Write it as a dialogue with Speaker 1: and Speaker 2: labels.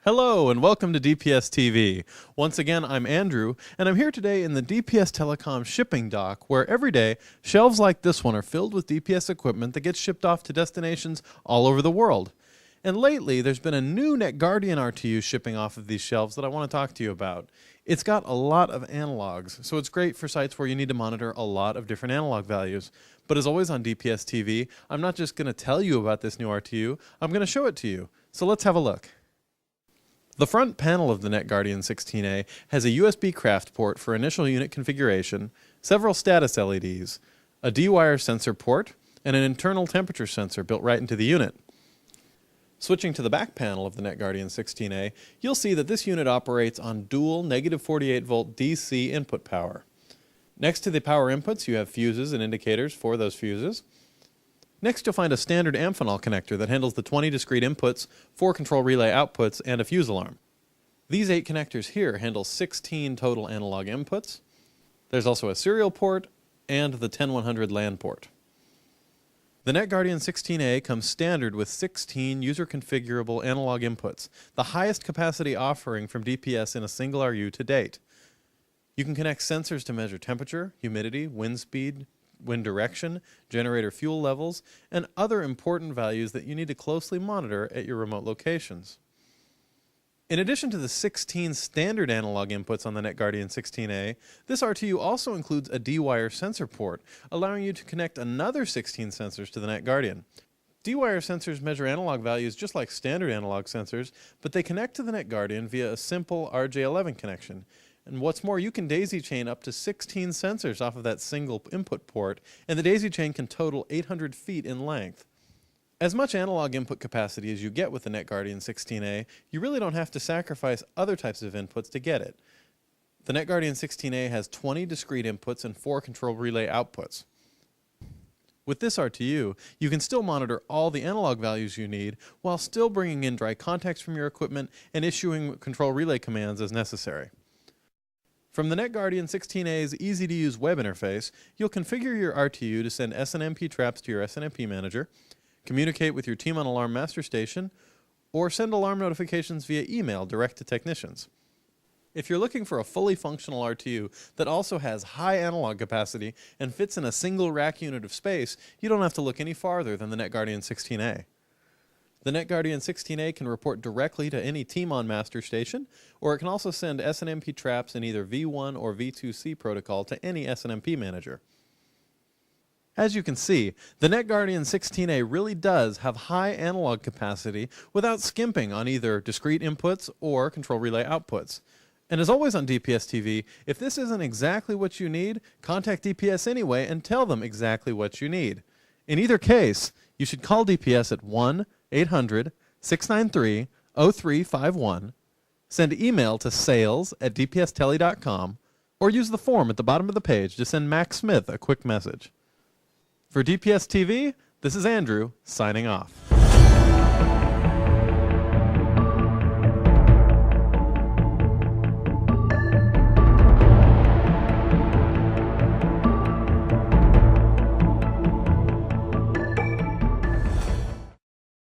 Speaker 1: Hello and welcome to DPS TV. Once again, I'm Andrew, and I'm here today in the DPS Telecom shipping dock, where every day, shelves like this one are filled with DPS equipment that gets shipped off to destinations all over the world. And lately, there's been a new NetGuardian RTU shipping off of these shelves that I want to talk to you about. It's got a lot of analogs, so it's great for sites where you need to monitor a lot of different analog values. But as always on DPS TV, I'm not just going to tell you about this new RTU, I'm going to show it to you. So let's have a look. The front panel of the NetGuardian 16A has a USB craft port for initial unit configuration, several status LEDs, a D-wire sensor port, and an internal temperature sensor built right into the unit. Switching to the back panel of the NetGuardian 16A, you'll see that this unit operates on dual negative 48 volt DC input power. Next to the power inputs, you have fuses and indicators for those fuses. Next, you'll find a standard Amphenol connector that handles the 20 discrete inputs, 4 control relay outputs, and a fuse alarm. These 8 connectors here handle 16 total analog inputs. There's also a serial port and the 10100 LAN port. The NetGuardian 16A comes standard with 16 user-configurable analog inputs, the highest capacity offering from DPS in a single RU to date. You can connect sensors to measure temperature, humidity, wind speed, wind direction, generator fuel levels, and other important values that you need to closely monitor at your remote locations. In addition to the 16 standard analog inputs on the NetGuardian 16A, this RTU also includes a D-wire sensor port, allowing you to connect another 16 sensors to the NetGuardian. D-wire sensors measure analog values just like standard analog sensors, but they connect to the NetGuardian via a simple RJ11 connection. And what's more, you can daisy chain up to 16 sensors off of that single input port, and the daisy chain can total 800 feet in length. As much analog input capacity as you get with the NetGuardian 16A, you really don't have to sacrifice other types of inputs to get it. The NetGuardian 16A has 20 discrete inputs and 4 control relay outputs. With this RTU, you can still monitor all the analog values you need while still bringing in dry contacts from your equipment and issuing control relay commands as necessary. From the NetGuardian 16A's easy-to-use web interface, you'll configure your RTU to send SNMP traps to your SNMP manager, communicate with your team on Alarm Master Station, or send alarm notifications via email direct to technicians. If you're looking for a fully functional RTU that also has high analog capacity and fits in a single rack unit of space, you don't have to look any farther than the NetGuardian 16A. The NetGuardian 16A can report directly to any team on Master Station, or it can also send SNMP traps in either V1 or V2C protocol to any SNMP manager. As you can see, the NetGuardian 16A really does have high analog capacity without skimping on either discrete inputs or control relay outputs. And as always on DPS TV, if this isn't exactly what you need, contact DPS anyway and tell them exactly what you need. In either case, you should call DPS at 1-800-693-0351, send email to sales@dpstele.com, or use the form at the bottom of the page to send Max Smith a quick message. For DPS TV, this is Andrew, signing off.